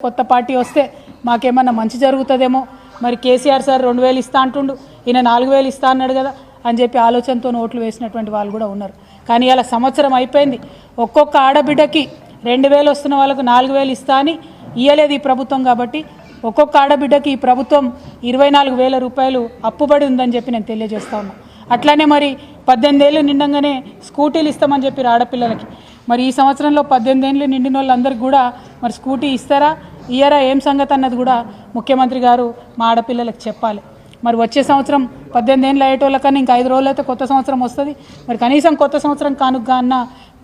కొత్త పార్టీ వస్తే మాకేమన్నా మంచి జరుగుతుందేమో, మరి కేసీఆర్ సార్ 2000 ఇస్తా అంటుండు, ఈయన 4000 ఇస్తా అన్నాడు కదా అని చెప్పి ఆలోచనతో ఓట్లు వేసినటువంటి వాళ్ళు కూడా ఉన్నారు. కానీ ఇలా సంవత్సరం అయిపోయింది, ఒక్కొక్క ఆడబిడ్డకి 2000 వస్తున్న వాళ్ళకు 4000 ఇస్తా అని ఇయ్యలేదు ఈ ప్రభుత్వం. కాబట్టి ఒక్కొక్క ఆడబిడ్డకి ఈ ప్రభుత్వం 24,000 రూపాయలు అప్పుబడి ఉందని చెప్పి నేను తెలియజేస్తా ఉన్నా. అట్లానే మరి 18 ఏళ్ళు నిండంగానే స్కూటీలు ఇస్తామని చెప్పి ఆడపిల్లలకి, మరి ఈ సంవత్సరంలో 18 ఏళ్ళు నిండిన వాళ్ళందరికీ కూడా మరి స్కూటీ ఇస్తారా ఇయ్యరా ఏం సంగతి అన్నది కూడా ముఖ్యమంత్రి గారు మా ఆడపిల్లలకు చెప్పాలి. మరి వచ్చే సంవత్సరం 18 ఏళ్ళు అయ్యేటోళ్ళకన్నా ఇంకా 5 రోజులు అయితే కొత్త సంవత్సరం వస్తుంది. మరి కనీసం కొత్త సంవత్సరం కానుక అన్న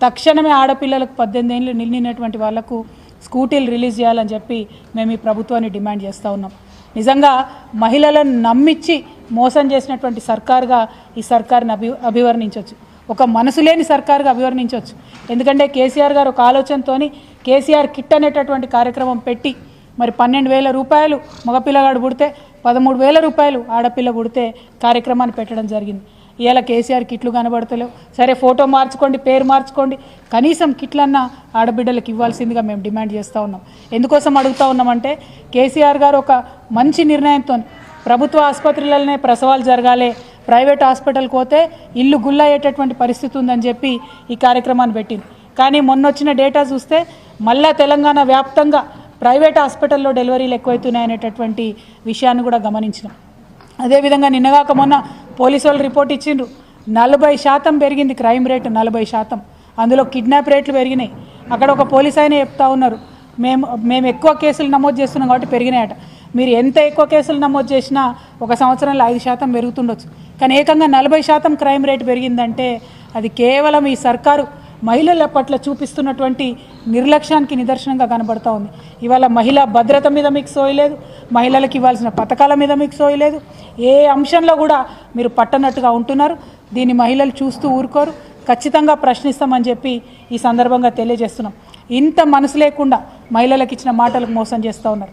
తక్షణమే ఆడపిల్లలకు 18 ఏళ్ళు నిండినటువంటి వాళ్లకు స్కూటీలు రిలీజ్ చేయాలని చెప్పి మేము ఈ ప్రభుత్వాన్ని డిమాండ్ చేస్తూ ఉన్నాం. నిజంగా మహిళలను నమ్మించి మోసం చేసినటువంటి సర్కారుగా ఈ సర్కారుని అభివర్ణించవచ్చు, ఒక మనసు లేని సర్కారుగా అభివర్ణించవచ్చు. ఎందుకంటే కేసీఆర్ గారు ఒక ఆలోచనతోని కేసీఆర్ కిట్ అనేటటువంటి కార్యక్రమం పెట్టి మరి 12,000 రూపాయలు మగపిల్లగాడు పుడితే 13,000 రూపాయలు ఆడపిల్ల పుడితే కార్యక్రమాన్ని పెట్టడం జరిగింది. ఇవాళ కేసీఆర్ కిట్లు కనబడతలేవు. సరే ఫోటో మార్చుకోండి, పేరు మార్చుకోండి, కనీసం కిట్లన్నా ఆడబిడ్డలకు ఇవ్వాల్సిందిగా మేము డిమాండ్ చేస్తూ ఉన్నాం. ఎందుకోసం అడుగుతూ ఉన్నామంటే కేసీఆర్ గారు ఒక మంచి నిర్ణయంతో ప్రభుత్వ ఆసుపత్రులలోనే ప్రసవాలు జరగాలి, ప్రైవేట్ హాస్పిటల్కి పోతే ఇల్లు గుల్లయ్యేటటువంటి పరిస్థితి ఉందని చెప్పి ఈ కార్యక్రమాన్ని పెట్టింది. కానీ మొన్నొచ్చిన డేటా చూస్తే మళ్ళా తెలంగాణ వ్యాప్తంగా ప్రైవేట్ హాస్పిటల్లో డెలివరీలు ఎక్కువైతున్నాయనేటటువంటి విషయాన్ని కూడా గమనించినాం. అదేవిధంగా నిన్నగాక మొన్న పోలీసు వాళ్ళు రిపోర్ట్ ఇచ్చిండ్రు, 40% పెరిగింది క్రైమ్ రేటు, 40%. అందులో కిడ్నాప్ రేట్లు పెరిగినాయి. అక్కడ ఒక పోలీస్ ఆయన చెప్తా ఉన్నారు, మేము ఎక్కువ కేసులు నమోదు చేస్తున్నాం కాబట్టి పెరిగినాయట. మీరు ఎంత ఎక్కువ కేసులు నమోదు చేసినా ఒక సంవత్సరంలో 5% పెరుగుతుండొచ్చు, కానీ ఏకంగా 40% క్రైమ్ రేటు పెరిగిందంటే అది కేవలం ఈ సర్కారు మహిళల పట్ల చూపిస్తున్నటువంటి నిర్లక్ష్యానికి నిదర్శనంగా కనబడుతూ ఉంది. ఇవాళ మహిళా భద్రత మీద మీకు సోయలేదు, మహిళలకు ఇవ్వాల్సిన పథకాల మీద మీకు సోయలేదు, ఏ అంశంలో కూడా మీరు పట్టనట్టుగా ఉంటున్నారు. దీన్ని మహిళలు చూస్తూ ఊరుకోరు, ఖచ్చితంగా ప్రశ్నిస్తామని చెప్పి ఈ సందర్భంగా తెలియజేస్తున్నాం. ఇంత మనసు లేకుండా మహిళలకు ఇచ్చిన మాటలకు మోసం చేస్తూ ఉన్నారు.